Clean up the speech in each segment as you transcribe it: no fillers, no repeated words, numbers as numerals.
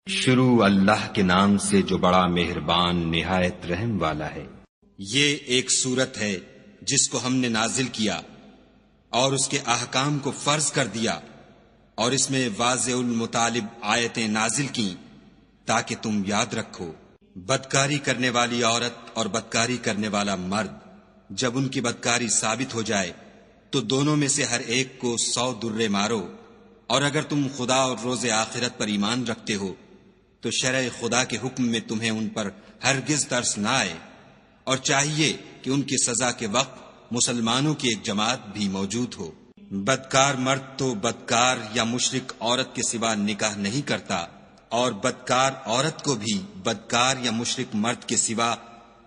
شروع اللہ کے نام سے جو بڑا مہربان نہایت رحم والا ہے۔ یہ ایک سورت ہے جس کو ہم نے نازل کیا اور اس کے احکام کو فرض کر دیا، اور اس میں واضح المطالب آیتیں نازل کیں تاکہ تم یاد رکھو۔ بدکاری کرنے والی عورت اور بدکاری کرنے والا مرد جب ان کی بدکاری ثابت ہو جائے تو دونوں میں سے ہر ایک کو 100 درے مارو، اور اگر تم خدا اور روز آخرت پر ایمان رکھتے ہو تو شرع خدا کے حکم میں تمہیں ان پر ہرگز ترس نہ آئے، اور چاہیے کہ ان کی سزا کے وقت مسلمانوں کی ایک جماعت بھی موجود ہو۔ بدکار مرد تو بدکار یا مشرک عورت کے سوا نکاح نہیں کرتا، اور بدکار عورت کو بھی بدکار یا مشرک مرد کے سوا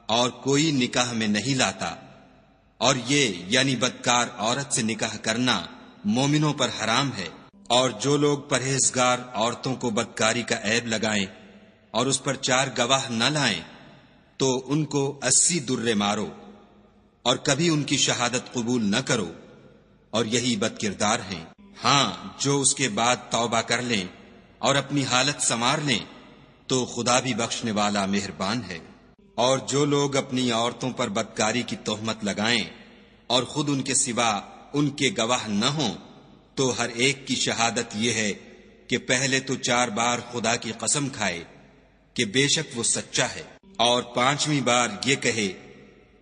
اور کوئی نکاح میں نہیں لاتا، اور یہ یعنی بدکار عورت سے نکاح کرنا مومنوں پر حرام ہے۔ اور جو لوگ پرہیزگار عورتوں کو بدکاری کا عیب لگائیں اور اس پر 4 گواہ نہ لائیں تو ان کو 80 درے مارو، اور کبھی ان کی شہادت قبول نہ کرو، اور یہی بد کردار ہیں۔ ہاں، جو اس کے بعد توبہ کر لیں اور اپنی حالت سنوار لیں تو خدا بھی بخشنے والا مہربان ہے۔ اور جو لوگ اپنی عورتوں پر بدکاری کی تہمت لگائیں اور خود ان کے سوا ان کے گواہ نہ ہوں تو ہر ایک کی شہادت یہ ہے کہ پہلے تو 4 بار خدا کی قسم کھائے کہ بے شک وہ سچا ہے، اور 5ویں بار یہ کہے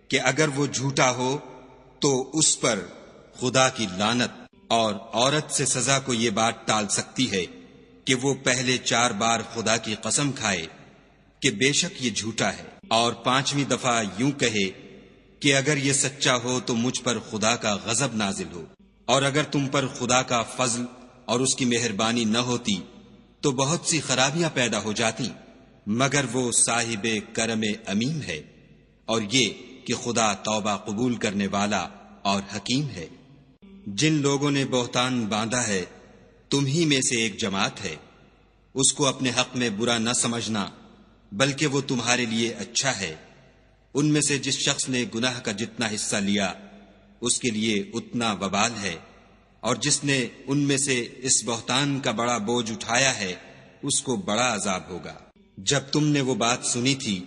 کہ اگر وہ جھوٹا ہو تو اس پر خدا کی لعنت۔ اور عورت سے سزا کو یہ بات ٹال سکتی ہے کہ وہ پہلے 4 بار خدا کی قسم کھائے کہ بے شک یہ جھوٹا ہے، اور 5ویں دفعہ یوں کہے کہ اگر یہ سچا ہو تو مجھ پر خدا کا غضب نازل ہو۔ اور اگر تم پر خدا کا فضل اور اس کی مہربانی نہ ہوتی تو بہت سی خرابیاں پیدا ہو جاتی، مگر وہ صاحب کرم امیم ہے، اور یہ کہ خدا توبہ قبول کرنے والا اور حکیم ہے۔ جن لوگوں نے بہتان باندھا ہے تم ہی میں سے ایک جماعت ہے، اس کو اپنے حق میں برا نہ سمجھنا بلکہ وہ تمہارے لیے اچھا ہے۔ ان میں سے جس شخص نے گناہ کا جتنا حصہ لیا اس کے لیے اتنا وبال ہے، اور جس نے ان میں سے اس بہتان کا بڑا بوجھ اٹھایا ہے اس کو بڑا عذاب ہوگا۔ جب تم نے وہ بات سنی تھی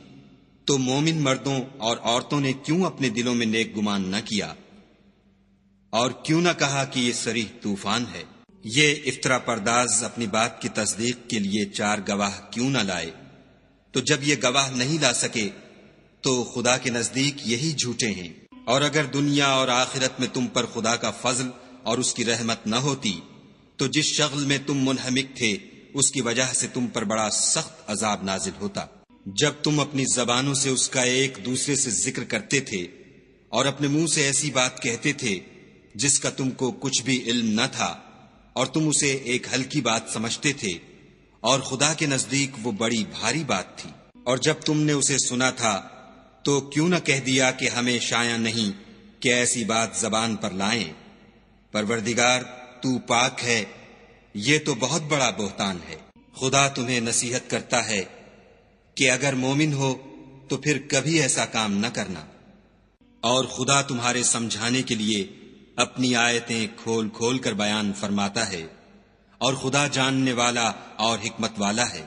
تو مومن مردوں اور عورتوں نے کیوں اپنے دلوں میں نیک گمان نہ کیا، اور کیوں نہ کہا کہ یہ صریح طوفان ہے؟ یہ افطرا پرداز اپنی بات کی تصدیق کے لیے 4 گواہ کیوں نہ لائے؟ تو جب یہ گواہ نہیں لا سکے تو خدا کے نزدیک یہی جھوٹے ہیں۔ اور اگر دنیا اور آخرت میں تم پر خدا کا فضل اور اس کی رحمت نہ ہوتی تو جس شغل میں تم منہمک تھے اس کی وجہ سے تم پر بڑا سخت عذاب نازل ہوتا۔ جب تم اپنی زبانوں سے اس کا ایک دوسرے سے ذکر کرتے تھے اور اپنے منہ سے ایسی بات کہتے تھے جس کا تم کو کچھ بھی علم نہ تھا، اور تم اسے ایک ہلکی بات سمجھتے تھے، اور خدا کے نزدیک وہ بڑی بھاری بات تھی۔ اور جب تم نے اسے سنا تھا تو کیوں نہ کہہ دیا کہ ہمیں شایع نہیں کہ ایسی بات زبان پر لائیں؟ پروردگار تو پاک ہے، یہ تو بہت بڑا بہتان ہے۔ خدا تمہیں نصیحت کرتا ہے کہ اگر مومن ہو تو پھر کبھی ایسا کام نہ کرنا، اور خدا تمہارے سمجھانے کے لیے اپنی آیتیں کھول کھول کر بیان فرماتا ہے، اور خدا جاننے والا اور حکمت والا ہے۔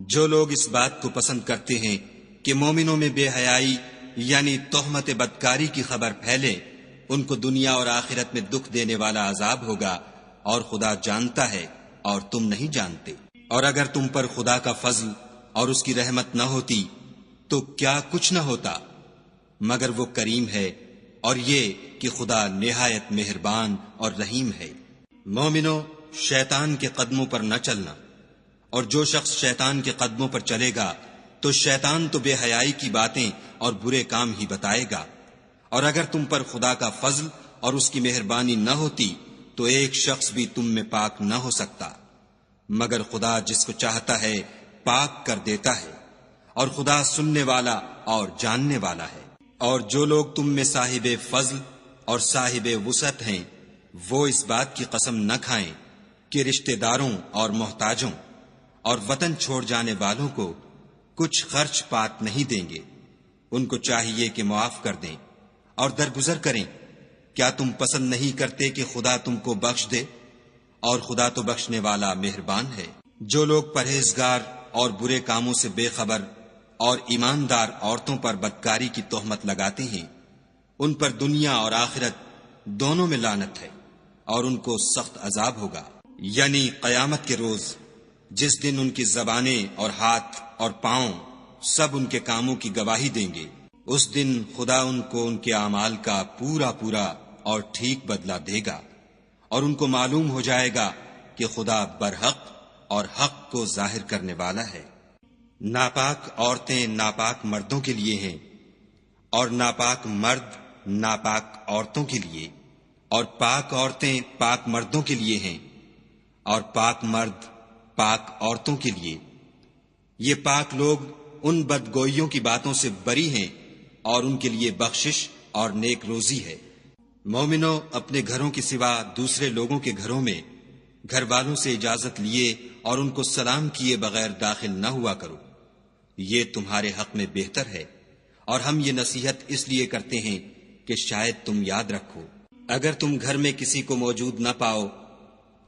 جو لوگ اس بات کو پسند کرتے ہیں کہ مومنوں میں بے حیائی یعنی تہمت بدکاری کی خبر پھیلے، ان کو دنیا اور آخرت میں دکھ دینے والا عذاب ہوگا، اور خدا جانتا ہے اور تم نہیں جانتے۔ اور اگر تم پر خدا کا فضل اور اس کی رحمت نہ ہوتی تو کیا کچھ نہ ہوتا، مگر وہ کریم ہے، اور یہ کہ خدا نہایت مہربان اور رحیم ہے۔ مومنو، شیطان کے قدموں پر نہ چلنا، اور جو شخص شیطان کے قدموں پر چلے گا تو شیطان تو بے حیائی کی باتیں اور برے کام ہی بتائے گا۔ اور اگر تم پر خدا کا فضل اور اس کی مہربانی نہ ہوتی تو ایک شخص بھی تم میں پاک نہ ہو سکتا، مگر خدا جس کو چاہتا ہے پاک کر دیتا ہے، اور خدا سننے والا اور جاننے والا ہے۔ اور جو لوگ تم میں صاحب فضل اور صاحب وسعت ہیں وہ اس بات کی قسم نہ کھائیں کہ رشتہ داروں اور محتاجوں اور وطن چھوڑ جانے والوں کو کچھ خرچ پات نہیں دیں گے۔ ان کو چاہیے کہ معاف کر دیں اور درگزر کریں۔ کیا تم پسند نہیں کرتے کہ خدا تم کو بخش دے؟ اور خدا تو بخشنے والا مہربان ہے۔ جو لوگ پرہیزگار اور برے کاموں سے بے خبر اور ایماندار عورتوں پر بدکاری کی تہمت لگاتے ہیں، ان پر دنیا اور آخرت دونوں میں لعنت ہے اور ان کو سخت عذاب ہوگا، یعنی قیامت کے روز جس دن ان کی زبانیں اور ہاتھ اور پاؤں سب ان کے کاموں کی گواہی دیں گے۔ اس دن خدا ان کو ان کے اعمال کا پورا پورا اور ٹھیک بدلہ دے گا، اور ان کو معلوم ہو جائے گا کہ خدا برحق اور حق کو ظاہر کرنے والا ہے۔ ناپاک عورتیں ناپاک مردوں کے لیے ہیں، اور ناپاک مرد ناپاک عورتوں کے لیے، اور پاک عورتیں پاک مردوں کے لیے ہیں، اور پاک مرد پاک عورتوں کے لیے۔ یہ پاک لوگ ان بدگوئیوں کی باتوں سے بری ہیں، اور ان کے لیے بخشش اور نیک روزی ہے۔ مومنو، اپنے گھروں کے سوا دوسرے لوگوں کے گھروں میں گھر والوں سے اجازت لیے اور ان کو سلام کیے بغیر داخل نہ ہوا کرو، یہ تمہارے حق میں بہتر ہے، اور ہم یہ نصیحت اس لیے کرتے ہیں کہ شاید تم یاد رکھو۔ اگر تم گھر میں کسی کو موجود نہ پاؤ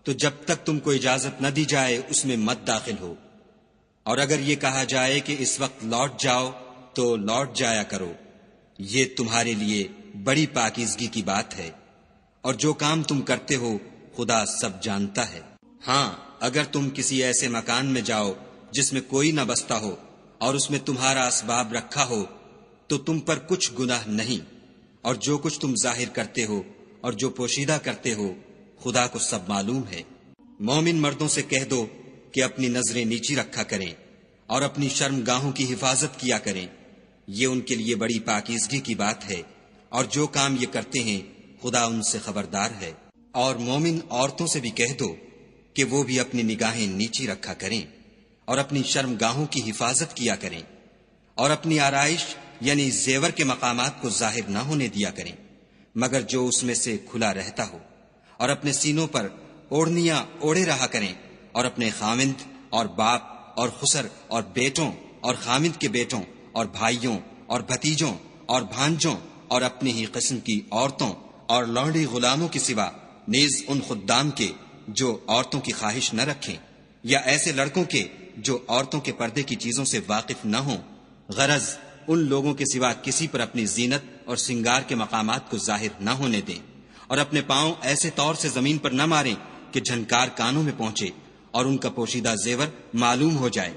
تو جب تک تم کو اجازت نہ دی جائے اس میں مت داخل ہو، اور اگر یہ کہا جائے کہ اس وقت لوٹ جاؤ تو لوٹ جایا کرو، یہ تمہارے لیے بڑی پاکیزگی کی بات ہے، اور جو کام تم کرتے ہو خدا سب جانتا ہے۔ ہاں، اگر تم کسی ایسے مکان میں جاؤ جس میں کوئی نہ بستا ہو اور اس میں تمہارا اسباب رکھا ہو تو تم پر کچھ گناہ نہیں، اور جو کچھ تم ظاہر کرتے ہو اور جو پوشیدہ کرتے ہو خدا کو سب معلوم ہے۔ مومن مردوں سے کہہ دو کہ اپنی نظریں نیچی رکھا کریں اور اپنی شرم گاہوں کی حفاظت کیا کریں، یہ ان کے لیے بڑی پاکیزگی کی بات ہے، اور جو کام یہ کرتے ہیں خدا ان سے خبردار ہے۔ اور مومن عورتوں سے بھی کہہ دو کہ وہ بھی اپنی نگاہیں نیچی رکھا کریں اور اپنی شرم گاہوں کی حفاظت کیا کریں، اور اپنی آرائش یعنی زیور کے مقامات کو ظاہر نہ ہونے دیا کریں مگر جو اس میں سے کھلا رہتا ہو، اور اپنے سینوں پر اوڑھنیاں اوڑھے رہا کریں، اور اپنے خامند اور باپ اور خسر اور بیٹوں اور خامند کے بیٹوں اور بھائیوں اور بھتیجوں اور بھانجوں اور اپنی ہی قسم کی عورتوں اور لونڈی غلاموں کے سوا نیز ان خدام کے جو عورتوں کی خواہش نہ رکھیں، یا ایسے لڑکوں کے جو عورتوں کے پردے کی چیزوں سے واقف نہ ہوں، غرض ان لوگوں کے سوا کسی پر اپنی زینت اور سنگار کے مقامات کو ظاہر نہ ہونے دیں، اور اپنے پاؤں ایسے طور سے زمین پر نہ ماریں کہ جھنکار کانوں میں پہنچے اور ان کا پوشیدہ زیور معلوم ہو جائے۔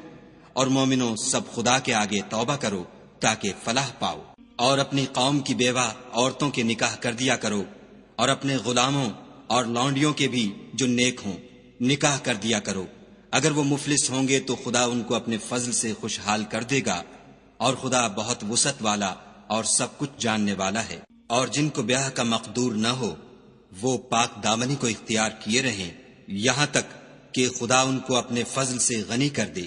اور مومنوں، سب خدا کے آگے توبہ کرو تاکہ فلاح پاؤ، اور اپنی قوم کی بیوہ عورتوں کے نکاح کر دیا کرو، اور اپنے غلاموں اور لونڈیوں کے بھی جو نیک ہوں نکاح کر دیا کرو۔ اگر وہ مفلس ہوں گے تو خدا ان کو اپنے فضل سے خوشحال کر دے گا، اور خدا بہت وسعت والا اور سب کچھ جاننے والا ہے۔ اور جن کو بیاہ کا مقدور نہ ہو وہ پاک دامنی کو اختیار کیے رہیں یہاں تک کہ خدا ان کو اپنے فضل سے غنی کر دے۔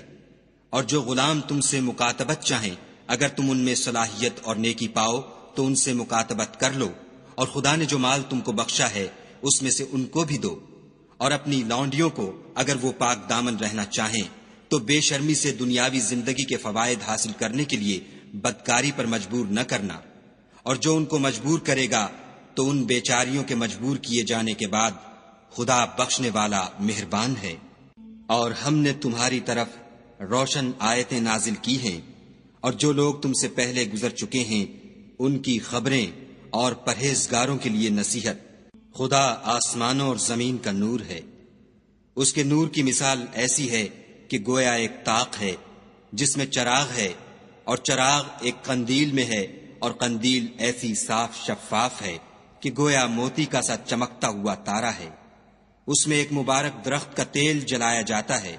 اور جو غلام تم سے مکاتبت چاہیں، اگر تم ان میں صلاحیت اور نیکی پاؤ تو ان سے مکاتبت کر لو، اور خدا نے جو مال تم کو بخشا ہے اس میں سے ان کو بھی دو۔ اور اپنی لونڈیوں کو اگر وہ پاک دامن رہنا چاہیں تو بے شرمی سے دنیاوی زندگی کے فوائد حاصل کرنے کے لیے بدکاری پر مجبور نہ کرنا، اور جو ان کو مجبور کرے گا تو ان بیچاریوں کے مجبور کیے جانے کے بعد خدا بخشنے والا مہربان ہے۔ اور ہم نے تمہاری طرف روشن آیتیں نازل کی ہیں، اور جو لوگ تم سے پہلے گزر چکے ہیں ان کی خبریں اور پرہیزگاروں کے لیے نصیحت۔ خدا آسمانوں اور زمین کا نور ہے، اس کے نور کی مثال ایسی ہے کہ گویا ایک طاق ہے جس میں چراغ ہے، اور چراغ ایک قندیل میں ہے، اور قندیل ایسی صاف شفاف ہے کہ گویا موتی کا سا چمکتا ہوا تارا ہے۔ اس میں ایک مبارک درخت کا تیل جلایا جاتا ہے،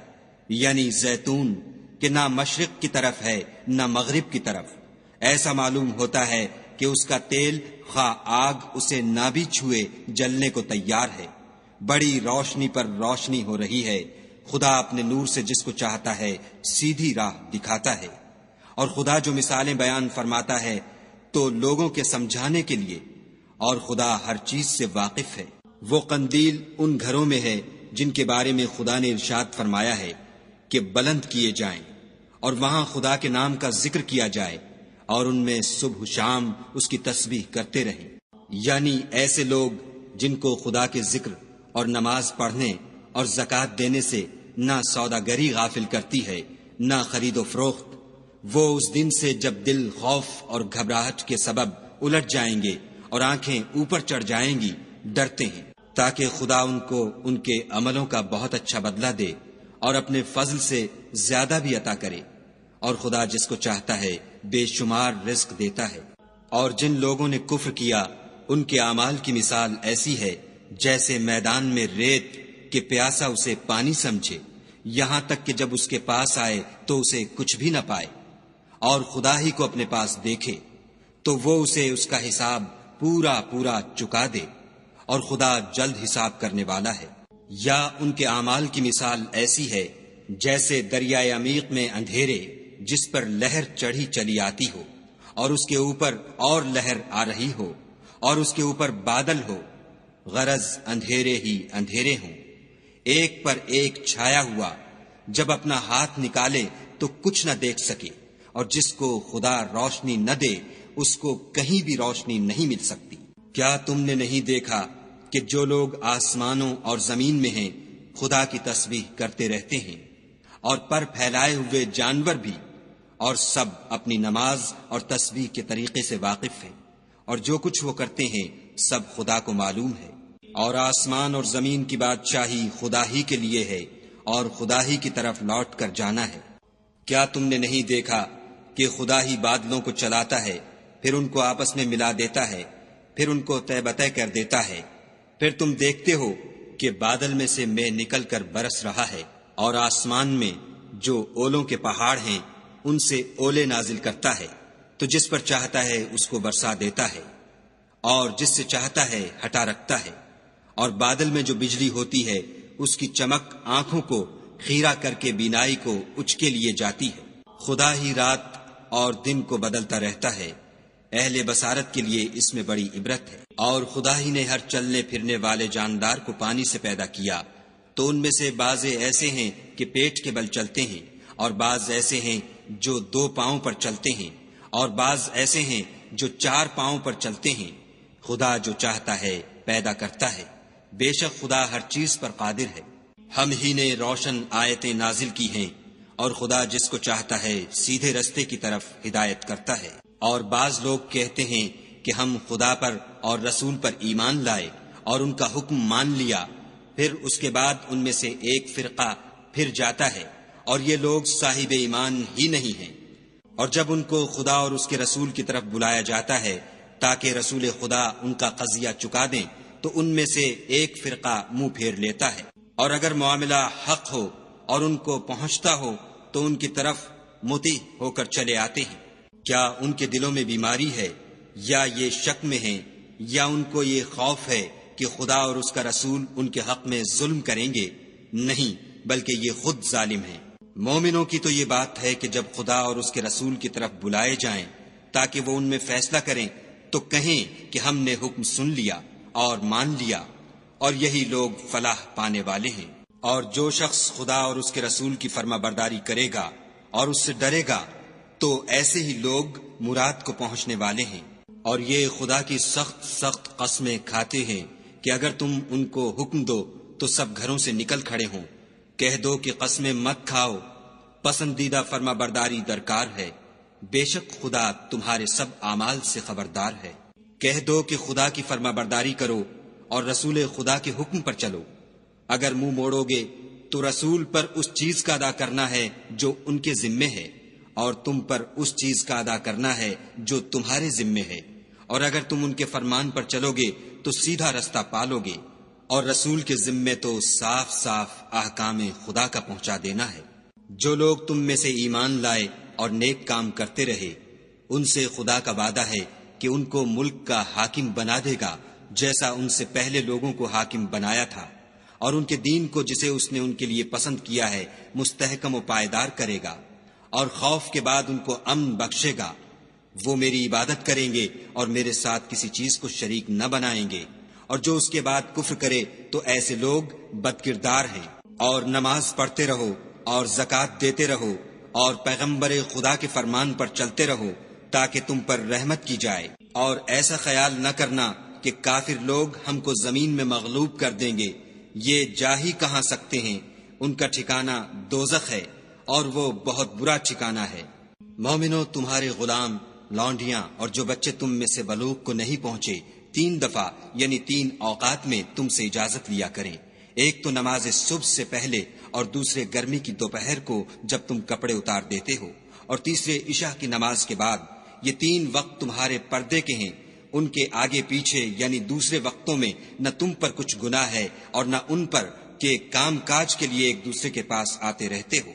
یعنی زیتون، کہ نہ مشرق کی طرف ہے نہ مغرب کی طرف۔ ایسا معلوم ہوتا ہے کہ اس کا تیل خواہ آگ اسے نہ بھی چھوئے جلنے کو تیار ہے۔ بڑی روشنی پر روشنی ہو رہی ہے، خدا اپنے نور سے جس کو چاہتا ہے سیدھی راہ دکھاتا ہے۔ اور خدا جو مثالیں بیان فرماتا ہے تو لوگوں کے سمجھانے کے لیے، اور خدا ہر چیز سے واقف ہے۔ وہ قندیل ان گھروں میں ہے جن کے بارے میں خدا نے ارشاد فرمایا ہے کہ بلند کیے جائیں اور وہاں خدا کے نام کا ذکر کیا جائے، اور ان میں صبح شام اس کی تسبیح کرتے رہیں، یعنی ایسے لوگ جن کو خدا کے ذکر اور نماز پڑھنے اور زکوٰۃ دینے سے نہ سوداگری غافل کرتی ہے نہ خرید و فروخت۔ وہ اس دن سے جب دل خوف اور گھبراہٹ کے سبب الٹ جائیں گے اور آنکھیں اوپر چڑھ جائیں گی ڈرتے ہیں، تاکہ خدا ان کو ان کے عملوں کا بہت اچھا بدلہ دے اور اپنے فضل سے زیادہ بھی عطا کرے، اور خدا جس کو چاہتا ہے بے شمار رزق دیتا ہے۔ اور جن لوگوں نے کفر کیا ان کے اعمال کی مثال ایسی ہے جیسے میدان میں ریت کہ پیاسا اسے پانی سمجھے، یہاں تک کہ جب اس کے پاس آئے تو اسے کچھ بھی نہ پائے، اور خدا ہی کو اپنے پاس دیکھے تو وہ اسے اس کا حساب پورا پورا چکا دے، اور خدا جلد حساب کرنے والا ہے۔ یا ان کے اعمال کی مثال ایسی ہے جیسے دریائے عمیق میں اندھیرے جس پر لہر چڑھی چلی آتی ہو، اور اس کے اوپر اور لہر آ رہی ہو، اور اس کے اوپر بادل ہو، غرض اندھیرے ہی اندھیرے ہوں، ایک پر ایک چھایا ہوا، جب اپنا ہاتھ نکالے تو کچھ نہ دیکھ سکے، اور جس کو خدا روشنی نہ دے اس کو کہیں بھی روشنی نہیں مل سکتی۔ کیا تم نے نہیں دیکھا کہ جو لوگ آسمانوں اور زمین میں ہیں خدا کی تسبیح کرتے رہتے ہیں، اور پر پھیلائے ہوئے جانور بھی، اور سب اپنی نماز اور تسبیح کے طریقے سے واقف ہیں، اور جو کچھ وہ کرتے ہیں سب خدا کو معلوم ہے، اور آسمان اور زمین کی بادشاہی خدا ہی کے لیے ہے، اور خدا ہی کی طرف لوٹ کر جانا ہے۔ کیا تم نے نہیں دیکھا کہ خدا ہی بادلوں کو چلاتا ہے، پھر ان کو آپس میں ملا دیتا ہے، پھر ان کو تہ بتہ کر دیتا ہے، پھر تم دیکھتے ہو کہ بادل میں سے مے نکل کر برس رہا ہے، اور آسمان میں جو اولوں کے پہاڑ ہیں ان سے اولے نازل کرتا ہے، تو جس پر چاہتا ہے اس کو برسا دیتا ہے، اور جس سے چاہتا ہے ہٹا رکھتا ہے، اور بادل میں جو بجلی ہوتی ہے اس کی چمک آنکھوں کو خیرہ کر کے بینائی کو اچکے لیے جاتی ہے۔ خدا ہی رات اور دن کو بدلتا رہتا ہے، اہل بصارت کے لیے اس میں بڑی عبرت ہے۔ اور خدا ہی نے ہر چلنے پھرنے والے جاندار کو پانی سے پیدا کیا، تو ان میں سے بعض ایسے ہیں کہ پیٹ کے بل چلتے ہیں، اور بعض ایسے ہیں جو 2 پاؤں پر چلتے ہیں، اور بعض ایسے ہیں جو 4 پاؤں پر چلتے ہیں۔ خدا جو چاہتا ہے پیدا کرتا ہے، بے شک خدا ہر چیز پر قادر ہے۔ ہم ہی نے روشن آیتیں نازل کی ہیں، اور خدا جس کو چاہتا ہے سیدھے رستے کی طرف ہدایت کرتا ہے۔ اور بعض لوگ کہتے ہیں کہ ہم خدا پر اور رسول پر ایمان لائے اور ان کا حکم مان لیا، پھر اس کے بعد ان میں سے ایک فرقہ پھر جاتا ہے، اور یہ لوگ صاحب ایمان ہی نہیں ہیں۔ اور جب ان کو خدا اور اس کے رسول کی طرف بلایا جاتا ہے تاکہ رسول خدا ان کا قضیہ چکا دیں، تو ان میں سے ایک فرقہ منہ پھیر لیتا ہے، اور اگر معاملہ حق ہو اور ان کو پہنچتا ہو تو ان کی طرف مطیع ہو کر چلے آتے ہیں۔ کیا ان کے دلوں میں بیماری ہے، یا یہ شک میں ہیں، یا ان کو یہ خوف ہے کہ خدا اور اس کا رسول ان کے حق میں ظلم کریں گے؟ نہیں، بلکہ یہ خود ظالم ہیں۔ مومنوں کی تو یہ بات ہے کہ جب خدا اور اس کے رسول کی طرف بلائے جائیں تاکہ وہ ان میں فیصلہ کریں تو کہیں کہ ہم نے حکم سن لیا اور مان لیا، اور یہی لوگ فلاح پانے والے ہیں۔ اور جو شخص خدا اور اس کے رسول کی فرما برداری کرے گا اور اس سے ڈرے گا تو ایسے ہی لوگ مراد کو پہنچنے والے ہیں۔ اور یہ خدا کی سخت سخت قسمیں کھاتے ہیں کہ اگر تم ان کو حکم دو تو سب گھروں سے نکل کھڑے ہوں۔ کہہ دو کہ قسمیں مت کھاؤ، پسندیدہ فرما برداری درکار ہے، بے شک خدا تمہارے سب اعمال سے خبردار ہے۔ کہہ دو کہ خدا کی فرما برداری کرو اور رسول خدا کے حکم پر چلو۔ اگر منہ موڑو گے تو رسول پر اس چیز کا ادا کرنا ہے جو ان کے ذمے ہے، اور تم پر اس چیز کا ادا کرنا ہے جو تمہارے ذمے ہے، اور اگر تم ان کے فرمان پر چلو گے تو سیدھا رستہ پالو گے۔ اور رسول کے ذمے تو صاف صاف احکام خدا کا پہنچا دینا ہے۔ جو لوگ تم میں سے ایمان لائے اور نیک کام کرتے رہے، ان سے خدا کا وعدہ ہے کہ ان کو ملک کا حاکم بنا دے گا جیسا ان سے پہلے لوگوں کو حاکم بنایا تھا، اور ان کے دین کو جسے اس نے ان کے لیے پسند کیا ہے مستحکم و پائیدار کرے گا، اور خوف کے بعد ان کو امن بخشے گا۔ وہ میری عبادت کریں گے اور میرے ساتھ کسی چیز کو شریک نہ بنائیں گے، اور جو اس کے بعد کفر کرے تو ایسے لوگ بد کردار ہیں۔ اور نماز پڑھتے رہو اور زکوٰۃ دیتے رہو اور پیغمبر خدا کے فرمان پر چلتے رہو تاکہ تم پر رحمت کی جائے، اور ایسا خیال نہ کرنا کہ کافر لوگ ہم کو زمین میں مغلوب کر دیں گے، یہ جا ہی کہاں سکتے ہیں، ان کا ٹھکانہ دوزخ ہے، اور وہ بہت برا ٹھکانہ ہے۔ مومنو، تمہارے غلام، لونڈیاں اور جو بچے تم میں سے بلوغ کو نہیں پہنچے 3 دفعہ یعنی 3 اوقات میں تم سے اجازت لیا کریں، ایک تو نماز صبح سے پہلے اور دوسرے گرمی کی دوپہر کو جب تم کپڑے اتار دیتے ہو، اور تیسرے عشاء کی نماز کے بعد۔ یہ 3 وقت تمہارے پردے کے ہیں، ان کے آگے پیچھے یعنی دوسرے وقتوں میں نہ تم پر کچھ گناہ ہے اور نہ ان پر کہ کام کاج کے لیے ایک دوسرے کے پاس آتے رہتے ہو۔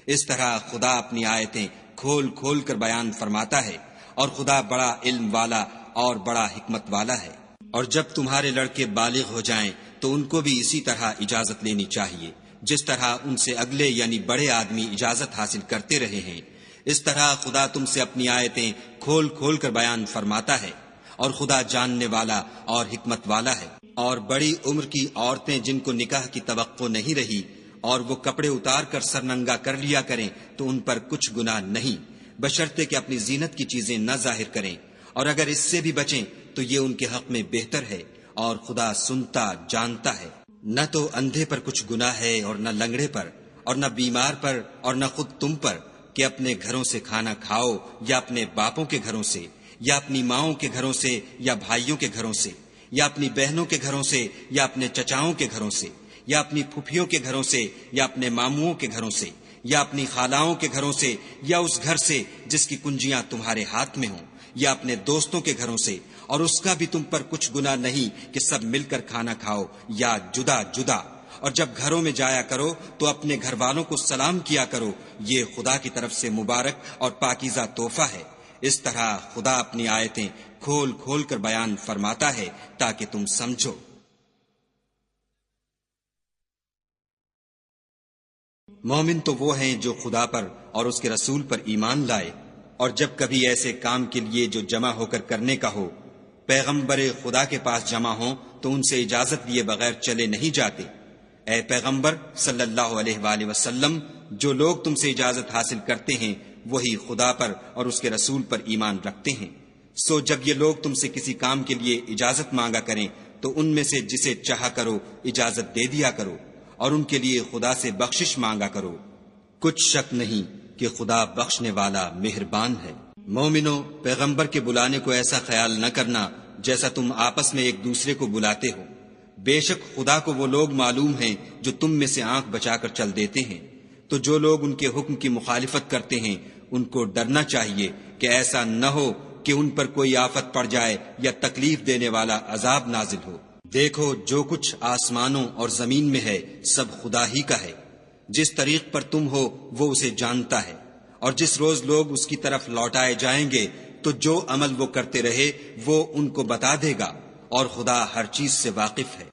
اس طرح خدا اپنی آیتیں کھول کھول کر بیان فرماتا ہے، اور خدا بڑا علم والا اور بڑا حکمت والا ہے۔ اور جب تمہارے لڑکے بالغ ہو جائیں تو ان کو بھی اسی طرح اجازت لینی چاہیے، جس طرح ان سے اگلے یعنی بڑے آدمی اجازت حاصل کرتے رہے ہیں۔ اس طرح خدا تم سے اپنی آیتیں کھول کھول کر بیان فرماتا ہے، اور خدا جاننے والا اور حکمت والا ہے۔ اور بڑی عمر کی عورتیں جن کو نکاح کی توقع نہیں رہی اور وہ کپڑے اتار کر سرننگا کر لیا کریں تو ان پر کچھ گناہ نہیں، بشرطے کہ اپنی زینت کی چیزیں نہ ظاہر کریں، اور اگر اس سے بھی بچیں تو یہ ان کے حق میں بہتر ہے، اور خدا سنتا جانتا ہے۔ نہ تو اندھے پر کچھ گناہ ہے اور نہ لنگڑے پر اور نہ بیمار پر اور نہ خود تم پر کہ اپنے گھروں سے کھانا کھاؤ یا اپنے باپوں کے گھروں سے یا اپنی ماؤں کے گھروں سے یا بھائیوں کے گھروں سے یا اپنی بہنوں کے گھروں سے یا اپنے چچاؤں کے گھروں سے یا اپنی پھوپھیوں کے گھروں سے یا اپنے ماموؤں کے گھروں سے یا اپنی خالاؤں کے گھروں سے یا اس گھر سے جس کی کنجیاں تمہارے ہاتھ میں ہوں یا اپنے دوستوں کے گھروں سے، اور اس کا بھی تم پر کچھ گناہ نہیں کہ سب مل کر کھانا کھاؤ یا جدا جدا۔ اور جب گھروں میں جایا کرو تو اپنے گھر والوں کو سلام کیا کرو، یہ خدا کی طرف سے مبارک اور پاکیزہ تحفہ ہے۔ اس طرح خدا اپنی آیتیں کھول کھول کر بیان فرماتا ہے تاکہ تم سمجھو۔ مومن تو وہ ہیں جو خدا پر اور اس کے رسول پر ایمان لائے، اور جب کبھی ایسے کام کے لیے جو جمع ہو کر کرنے کا ہو پیغمبر خدا کے پاس جمع ہوں تو ان سے اجازت لیے بغیر چلے نہیں جاتے۔ اے پیغمبر صلی اللہ علیہ وآلہ وسلم، جو لوگ تم سے اجازت حاصل کرتے ہیں وہی خدا پر اور اس کے رسول پر ایمان رکھتے ہیں۔ سو جب یہ لوگ تم سے کسی کام کے لیے اجازت مانگا کریں تو ان میں سے جسے چاہا کرو اجازت دے دیا کرو، اور ان کے لیے خدا سے بخشش مانگا کرو، کچھ شک نہیں کہ خدا بخشنے والا مہربان ہے۔ مومنو، پیغمبر کے بلانے کو ایسا خیال نہ کرنا جیسا تم آپس میں ایک دوسرے کو بلاتے ہو، بے شک خدا کو وہ لوگ معلوم ہیں جو تم میں سے آنکھ بچا کر چل دیتے ہیں۔ تو جو لوگ ان کے حکم کی مخالفت کرتے ہیں ان کو ڈرنا چاہیے کہ ایسا نہ ہو کہ ان پر کوئی آفت پڑ جائے یا تکلیف دینے والا عذاب نازل ہو۔ دیکھو، جو کچھ آسمانوں اور زمین میں ہے سب خدا ہی کا ہے، جس طریق پر تم ہو وہ اسے جانتا ہے، اور جس روز لوگ اس کی طرف لوٹائے جائیں گے تو جو عمل وہ کرتے رہے وہ ان کو بتا دے گا، اور خدا ہر چیز سے واقف ہے۔